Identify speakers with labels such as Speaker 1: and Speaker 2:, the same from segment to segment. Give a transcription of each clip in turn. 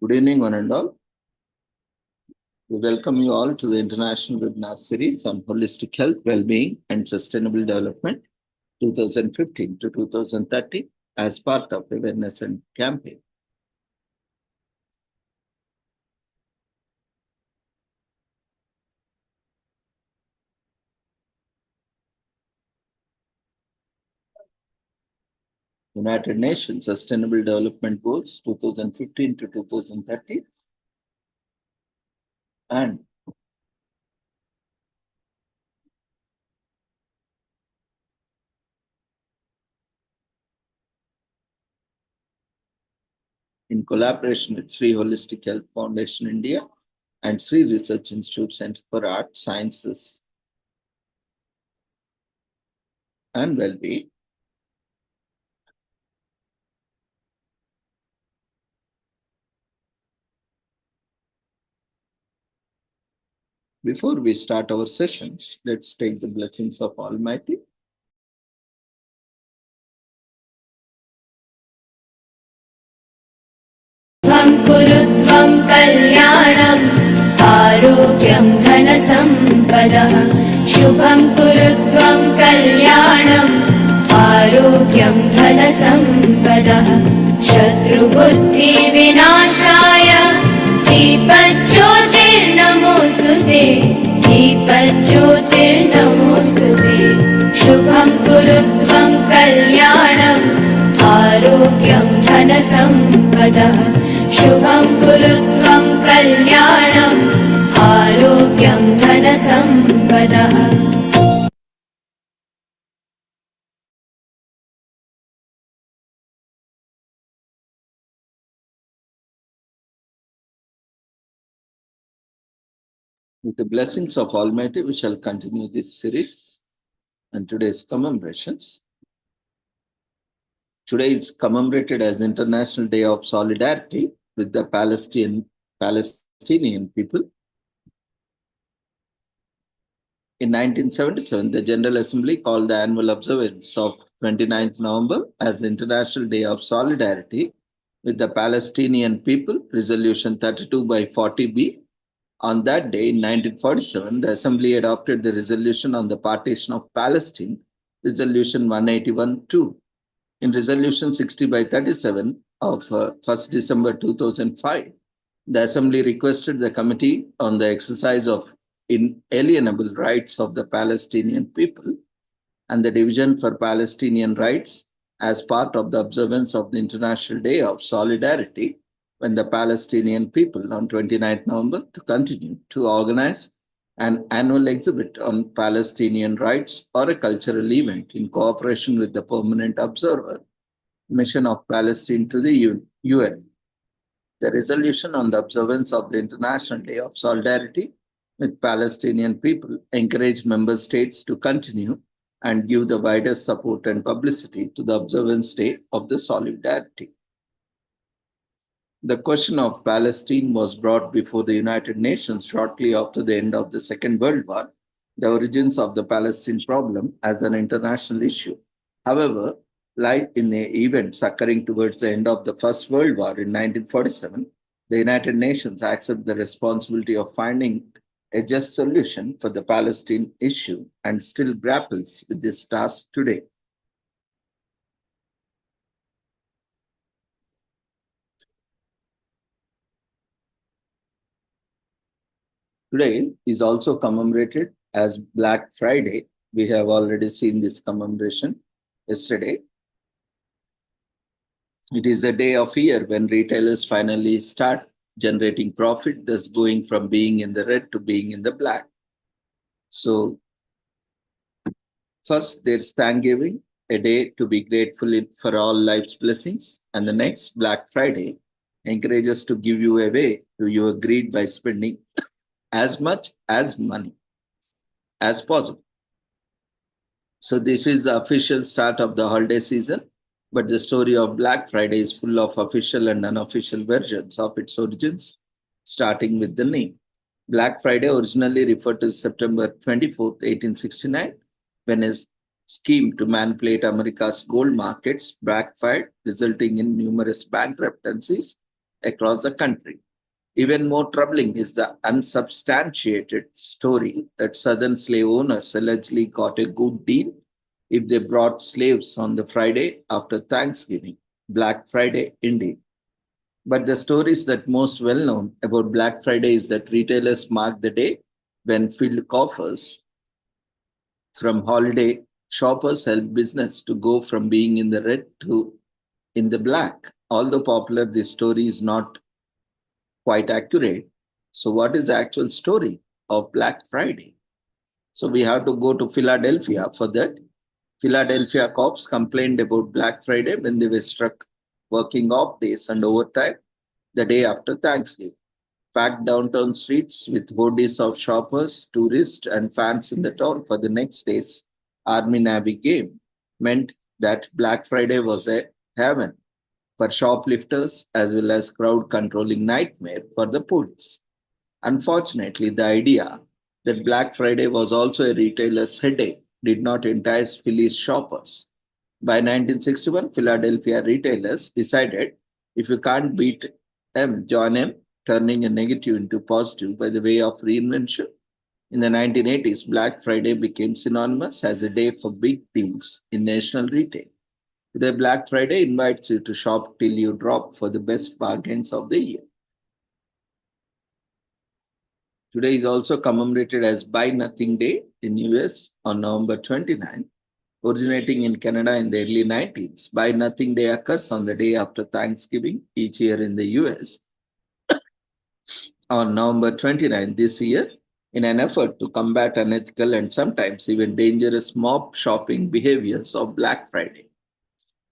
Speaker 1: Good evening, one and all. We welcome you all to the International Webinar Series on Holistic Health, Well-being and Sustainable Development 2015 to 2030 as part of awareness and campaign. United Nations Sustainable Development Goals 2015 to 2030 and in collaboration with Sri Holistic Health Foundation India and Sri Research Institute Center for Art, Sciences and Well-being. Before we start our sessions, let's take the blessings of Almighty.
Speaker 2: कुरुत्वं कल्याणम् आरोग्यं धनसम्पदः शुभं कुरुत्वं कल्याणम् आरोग्यं धनसम्पदः शत्रुबुद्धिविनाशाय दीपज्योतिर्नमोऽस्तुते दीपज्योतिर्नमोऽस्तुते शुभं कुरुत्वं कल्याणम् आरोग्यं धनसम्पदः शुभं कुरुत्वं कल्याणम् आरोग्यं धनसम्पदः
Speaker 1: With the blessings of Almighty, we shall continue this series and today's commemorations. Today is commemorated as International Day of Solidarity with the Palestinian people. In 1977, the General Assembly called the annual observance of 29th November as the International Day of Solidarity with the Palestinian people, Resolution 32 by 40B. On that day, in 1947, the Assembly adopted the resolution on the partition of Palestine, Resolution 181-2. In Resolution 60 by 37 of 1st December 2005, the Assembly requested the Committee on the Exercise of Inalienable Rights of the Palestinian People and the Division for Palestinian Rights as part of the observance of the International Day of Solidarity when the Palestinian people on 29th November to continue to organize an annual exhibit on Palestinian rights or a cultural event in cooperation with the Permanent Observer Mission of Palestine to the UN. The resolution on the observance of the International Day of Solidarity with Palestinian people encouraged member states to continue and give the widest support and publicity to the observance day of the solidarity. The question of Palestine was brought before the United Nations shortly after the end of the Second World War, the origins of the Palestine problem as an international issue. However, like in the events occurring towards the end of the First World War in 1947, the United Nations accepted the responsibility of finding a just solution for the Palestine issue and still grapples with this task today. Today is also commemorated as Black Friday. We have already seen this commemoration yesterday. It is a day of year when retailers finally start generating profit, thus going from being in the red to being in the black. So first there's Thanksgiving, a day to be grateful for all life's blessings. And the next, Black Friday, encourages to give you away to your greed by spending as much as money as possible. So this is the official start of the holiday season, but the story of Black Friday is full of official and unofficial versions of its origins, starting with the name. Black Friday originally referred to September 24th, 1869, when a scheme to manipulate America's gold markets backfired, resulting in numerous bankruptcies across the country. Even more troubling is the unsubstantiated story that southern slave owners allegedly got a good deal if they brought slaves on the Friday after Thanksgiving, Black Friday indeed. But the stories that most well known about Black Friday is that retailers mark the day when filled coffers from holiday shoppers help business to go from being in the red to in the black. Although popular, this story is not quite accurate. So, what is the actual story of Black Friday? So, we have to go to Philadelphia for that. Philadelphia cops complained about Black Friday when they were struck working off days and overtime the day after Thanksgiving. Packed downtown streets with hordes of shoppers, tourists, and fans in the town for the next day's Army Navy game meant that Black Friday was a heaven for shoplifters as well as crowd controlling nightmare for the police. Unfortunately, the idea that Black Friday was also a retailer's headache did not entice Philly's shoppers. By 1961, Philadelphia retailers decided if you can't beat M, join M, turning a negative into positive by the way of reinvention. In the 1980s, Black Friday became synonymous as a day for big deals in national retail. Today, Black Friday invites you to shop till you drop for the best bargains of the year. Today is also commemorated as Buy Nothing Day in US on November 29. Originating in Canada in the early 90s, Buy Nothing Day occurs on the day after Thanksgiving each year in the US. On November 29 this year, in an effort to combat unethical and sometimes even dangerous mob shopping behaviors of Black Friday.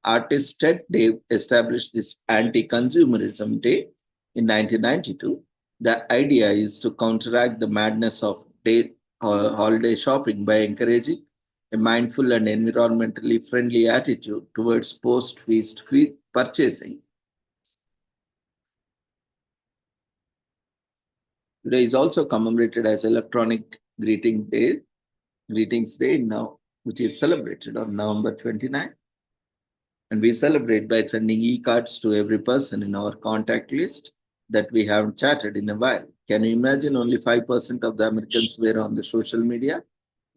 Speaker 1: Artist Ted Dave established this anti consumerism day in 1992. The idea is to counteract the madness of day or holiday shopping by encouraging a mindful and environmentally friendly attitude towards post feast purchasing. Today is also commemorated as Electronic Greetings Day now, which is celebrated on November 29. And we celebrate by sending e-cards to every person in our contact list that we haven't chatted in a while. Can you imagine only 5% of the Americans were on the social media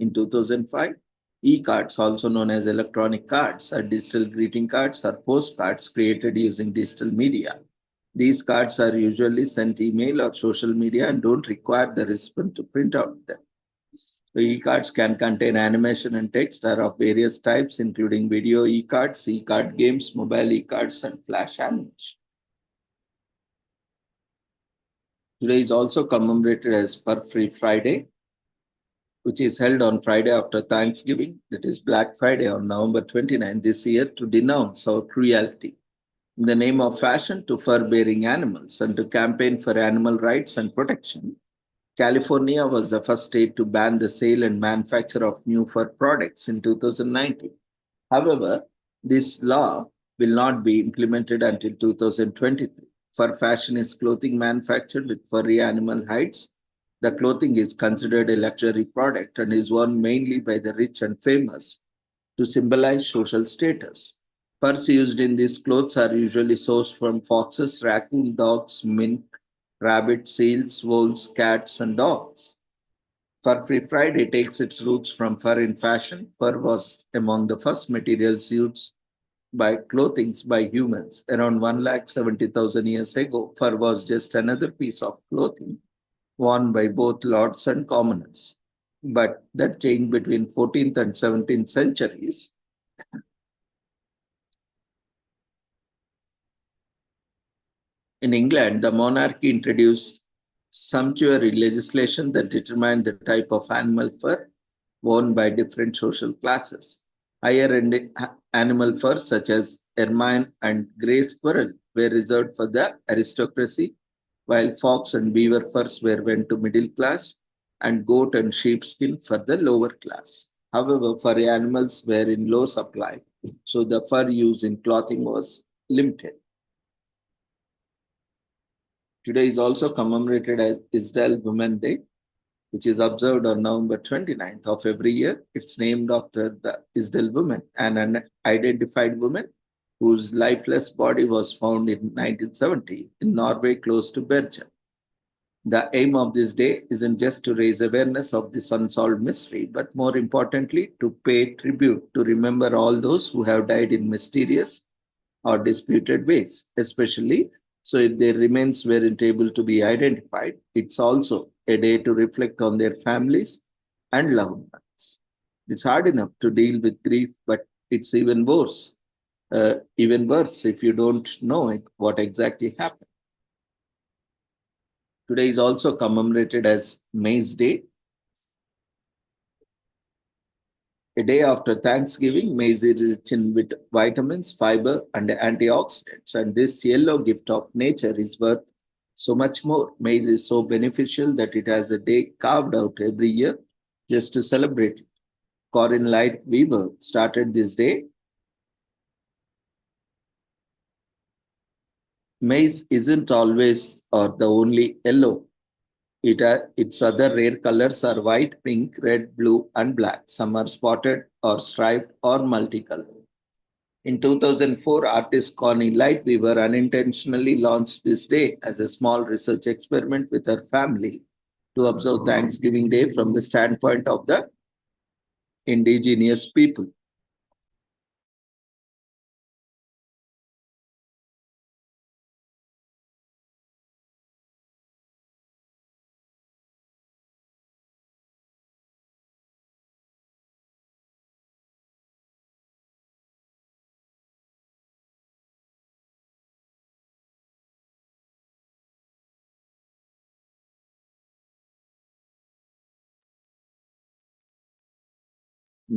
Speaker 1: in 2005? E-cards, also known as electronic cards, are digital greeting cards or postcards created using digital media. These cards are usually sent email or social media and don't require the recipient to print out them. The e-cards can contain animation and text are of various types, including video e-cards, e-card games, mobile e-cards, and flash animation. Today is also commemorated as Fur Free Friday, which is held on Friday after Thanksgiving, that is Black Friday on November 29 this year, to denounce our cruelty in the name of fashion to fur-bearing animals and to campaign for animal rights and protection. California was the first state to ban the sale and manufacture of new fur products in 2019. However, this law will not be implemented until 2023. Fur fashion is clothing manufactured with furry animal hides. The clothing is considered a luxury product and is worn mainly by the rich and famous to symbolize social status. Furs used in these clothes are usually sourced from foxes, raccoon, dogs, mink, rabbits, seals, wolves, cats, and dogs. Fur Free Friday takes its roots from fur in fashion. Fur was among the first materials used by clothing by humans. Around 170,000 years ago, fur was just another piece of clothing worn by both lords and commoners. But that changed between 14th and 17th centuries. In England, the monarchy introduced sumptuary legislation that determined the type of animal fur worn by different social classes. Higher end animal furs, such as ermine and grey squirrel, were reserved for the aristocracy, while fox and beaver furs were went to middle class, and goat and sheepskin for the lower class. However, furry animals were in low supply, so the fur used in clothing was limited. Today is also commemorated as Israel Women's Day, which is observed on November 29th of every year. It's named after the Israel woman, an unidentified woman whose lifeless body was found in 1970 in Norway close to Bergen. The aim of this day isn't just to raise awareness of this unsolved mystery, but more importantly, to pay tribute to remember all those who have died in mysterious or disputed ways, especially so if their remains weren't able to be identified. It's also a day to reflect on their families and loved ones. It's hard enough to deal with grief, but it's even worse if you don't know what exactly happened. Today is also commemorated as Maize Day. A day after Thanksgiving, maize is rich in vitamins, fiber, and antioxidants. And this yellow gift of nature is worth so much more. Maize is so beneficial that it has a day carved out every year just to celebrate it. Corinne Light Weaver started this day. Maize isn't always or the only yellow. Its other rare colors are white, pink, red, blue, and black. Some are spotted or striped or multicolored. In 2004, artist Connie Lightweaver unintentionally launched this day as a small research experiment with her family to observe Thanksgiving Day from the standpoint of the indigenous people.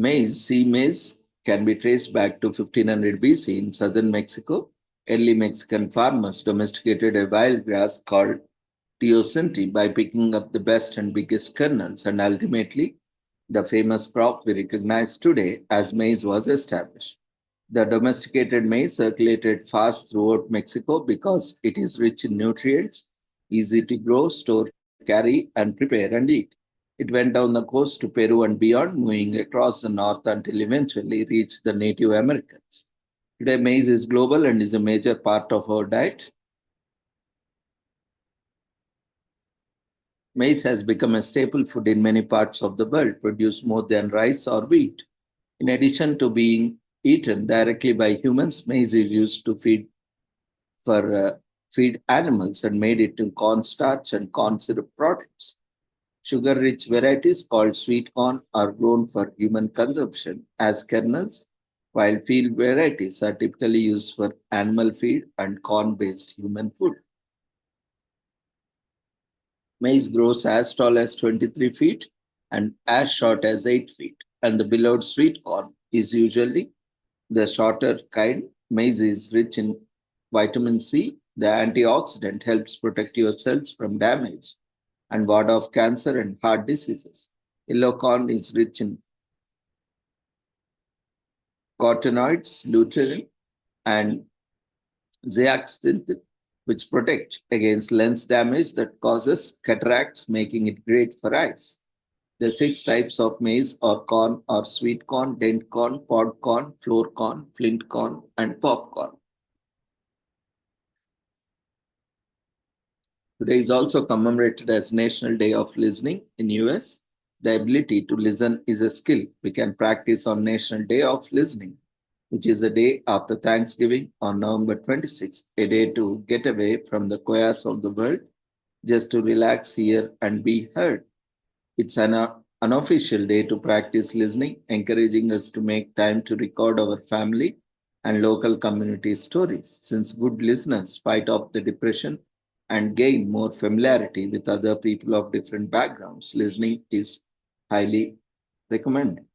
Speaker 1: Sea maize, can be traced back to 1500 BC in southern Mexico. Early Mexican farmers domesticated a wild grass called teosinte by picking up the best and biggest kernels, and ultimately, the famous crop we recognize today as maize was established. The domesticated maize circulated fast throughout Mexico because it is rich in nutrients, easy to grow, store, carry, and prepare and eat. It went down the coast to Peru and beyond, moving across the north until eventually reached the Native Americans. Today, maize is global and is a major part of our diet. Maize has become a staple food in many parts of the world, produced more than rice or wheat. In addition to being eaten directly by humans, maize is used to feed animals and made into cornstarch and corn syrup products. Sugar-rich varieties called sweet corn are grown for human consumption as kernels, while field varieties are typically used for animal feed and corn-based human food. Maize grows as tall as 23 feet and as short as 8 feet, and the beloved sweet corn is usually the shorter kind. Maize is rich in vitamin C. The antioxidant helps protect your cells from damage and ward off cancer and heart diseases. Yellow corn is rich in carotenoids, lutein, and zeaxanthin, which protect against lens damage that causes cataracts, making it great for eyes. The six types of maize or corn are sweet corn, dent corn, pod corn, flour corn, flint corn, and popcorn. Today is also commemorated as National Day of Listening in US. The ability to listen is a skill we can practice on National Day of Listening, which is the day after Thanksgiving on November 26th, a day to get away from the chaos of the world, just to relax, hear, and be heard. It's an unofficial day to practice listening, encouraging us to make time to record our family and local community stories. Since good listeners fight off the depression and gain more familiarity with other people of different backgrounds, listening is highly recommended.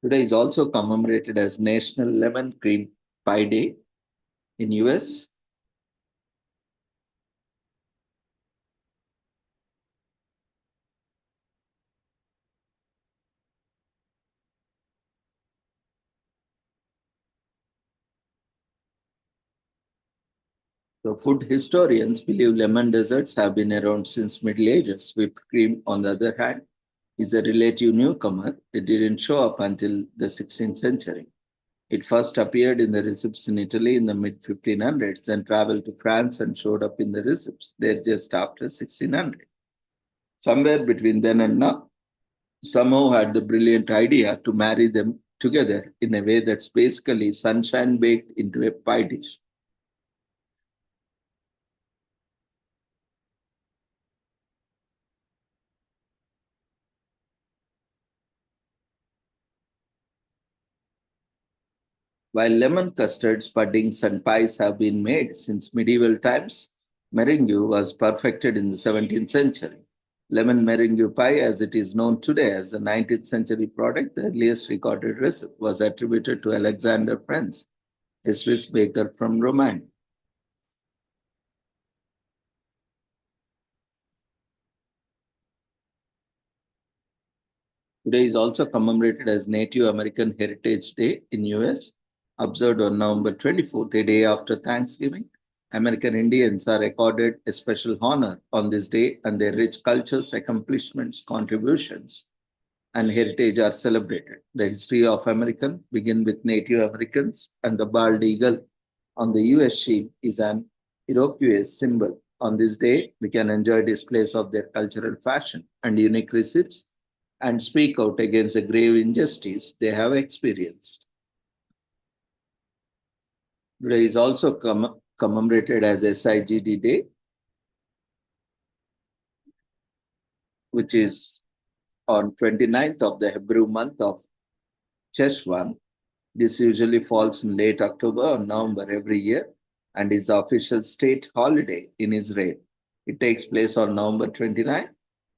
Speaker 1: Today is also commemorated as National Lemon Cream Pie Day in US. So food historians believe lemon desserts have been around since Middle Ages. Whipped cream, on the other hand, is a relative newcomer. It didn't show up until the 16th century. It first appeared in the receipts in Italy in the mid 1500s, then traveled to France and showed up in the receipts there just after 1600. Somewhere between then and now, somehow had the brilliant idea to marry them together in a way that's basically sunshine baked into a pie dish. While lemon custards, puddings, and pies have been made since medieval times, meringue was perfected in the 17th century. Lemon meringue pie, as it is known today as a 19th century product, the earliest recorded recipe was attributed to Alexander Franz, a Swiss baker from Romagna. Today is also commemorated as Native American Heritage Day in US, observed on November 24th, a day after Thanksgiving. American Indians are accorded a special honor on this day, and their rich cultures, accomplishments, contributions, and heritage are celebrated. The history of American begin with Native Americans, and the bald eagle on the US shield is an Iroquois symbol. On this day, we can enjoy displays of their cultural fashion and unique recipes and speak out against the grave injustice they have experienced. Today is also commemorated as SIGD Day, which is on 29th of the Hebrew month of Cheshvan. This usually falls in late October or November every year and is the official state holiday in Israel. It takes place on November 29.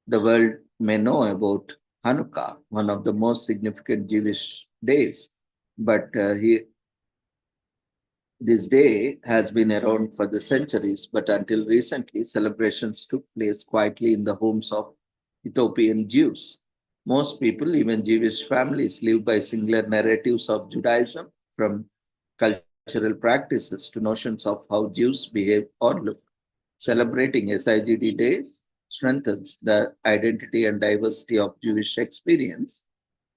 Speaker 1: The world may know about Hanukkah, one of the most significant Jewish days, but this day has been around for the centuries, but until recently, celebrations took place quietly in the homes of Ethiopian Jews. Most people, even Jewish families, live by singular narratives of Judaism, from cultural practices to notions of how Jews behave or look. Celebrating SIGD days strengthens the identity and diversity of Jewish experience.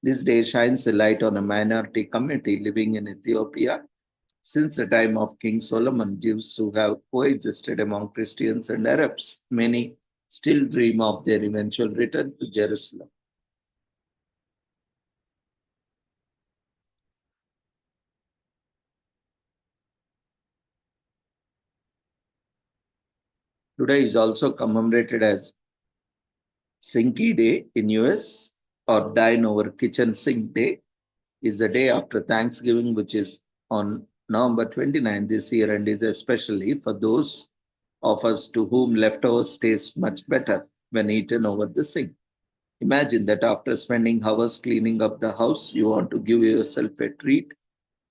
Speaker 1: This day shines a light on a minority community living in Ethiopia. Since the time of King Solomon, Jews who have coexisted among Christians and Arabs, many still dream of their eventual return to Jerusalem. Today is also commemorated as Sinky Day in US, or Dine Over Kitchen Sink Day, is the day after Thanksgiving, which is on November 29 this year, and is especially for those of us to whom leftovers taste much better when eaten over the sink. Imagine that after spending hours cleaning up the house, you want to give yourself a treat,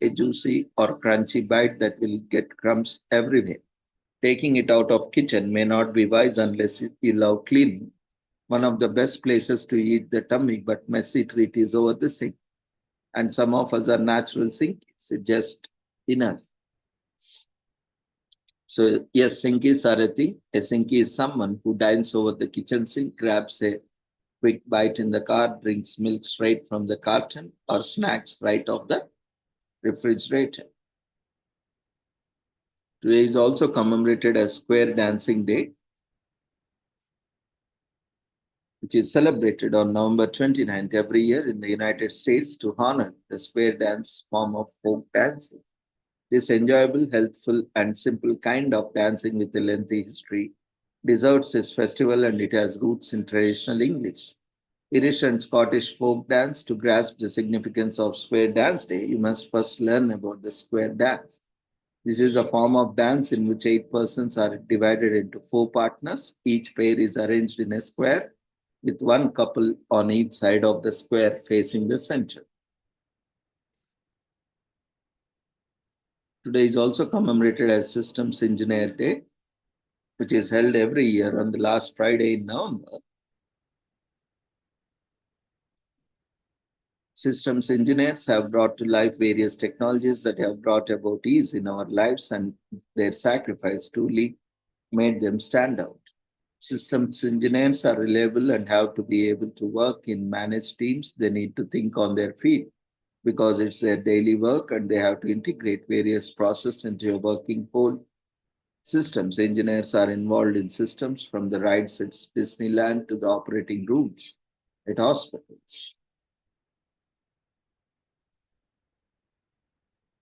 Speaker 1: a juicy or crunchy bite that will get crumbs everywhere. Taking it out of kitchen may not be wise unless you love cleaning. One of the best places to eat the tummy but messy treat is over the sink. And some of us are natural sinkies. It's just in us. So yes, sinkies are a thing. A sinky is someone who dines over the kitchen sink, grabs a quick bite in the car, drinks milk straight from the carton, or snacks right off the refrigerator. Today is also commemorated as Square Dancing Day, which is celebrated on November 29th every year in the United States to honor the square dance form of folk dancing. This enjoyable, healthful, and simple kind of dancing with a lengthy history deserves this festival, and it has roots in traditional English, Irish, and Scottish folk dance. To grasp the significance of Square Dance Day, you must first learn about the square dance. This is a form of dance in which 8 persons are divided into 4 partners. Each pair is arranged in a square with one couple on each side of the square facing the center. Today is also commemorated as Systems Engineer Day, which is held every year on the last Friday in November. Systems engineers have brought to life various technologies that have brought about ease in our lives, and their sacrifice truly made them stand out. Systems engineers are reliable and have to be able to work in managed teams. They need to think on their feet because it's their daily work and they have to integrate various processes into a working whole. Systems engineers are involved in systems from the rides at Disneyland to the operating rooms at hospitals.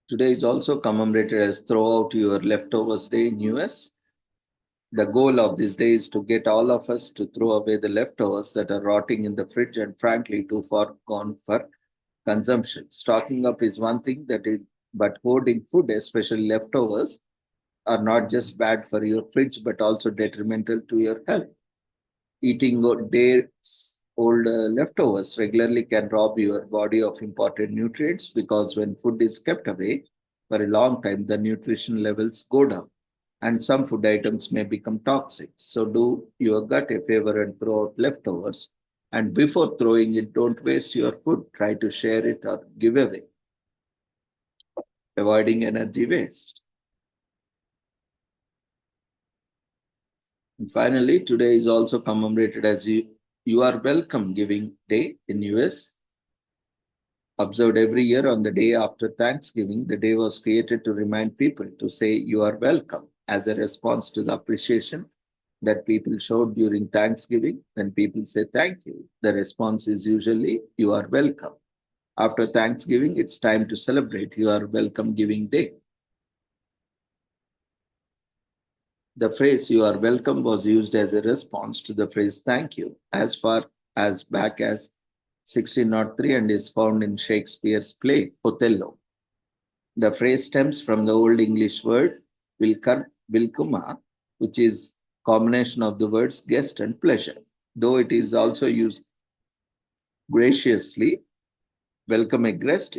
Speaker 1: Today is also commemorated as Throw Out Your Leftovers Day in US. The goal of this day is to get all of us to throw away the leftovers that are rotting in the fridge and frankly too far gone for consumption. Stocking up is one thing but hoarding food, especially leftovers, are not just bad for your fridge but also detrimental to your health. Eating days old leftovers regularly can rob your body of important nutrients because when food is kept away for a long time, the nutrition levels go down and some food items may become toxic. So do your gut a favor and throw out leftovers. And before throwing it, don't waste your food. Try to share it or give away. Avoiding energy waste. And finally, today is also commemorated as you are welcome giving day in US. Observed every year on the day after Thanksgiving, the day was created to remind people to say you are welcome as a response to the appreciation that people showed during Thanksgiving. When people say thank you, the response is usually you are welcome. After Thanksgiving, it's time to celebrate your welcome giving day. The phrase you are welcome was used as a response to the phrase thank you as far as back as 1603 and is found in Shakespeare's play Othello. The phrase stems from the Old English word wilcuma, which is combination of the words guest and pleasure. Though it is also used graciously, welcome a guest,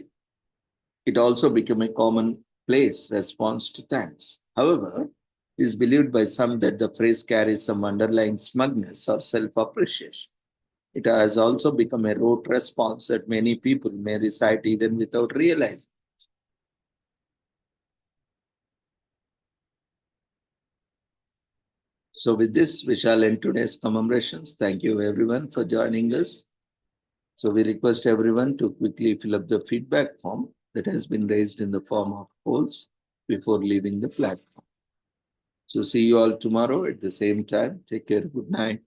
Speaker 1: it also became a commonplace response to thanks. However, it is believed by some that the phrase carries some underlying smugness or self-appreciation. It has also become a rote response that many people may recite even without realizing. So with this, we shall end today's commemorations. Thank you everyone for joining us. So we request everyone to quickly fill up the feedback form that has been raised in the form of polls before leaving the platform. So see you all tomorrow at the same time. Take care. Good night.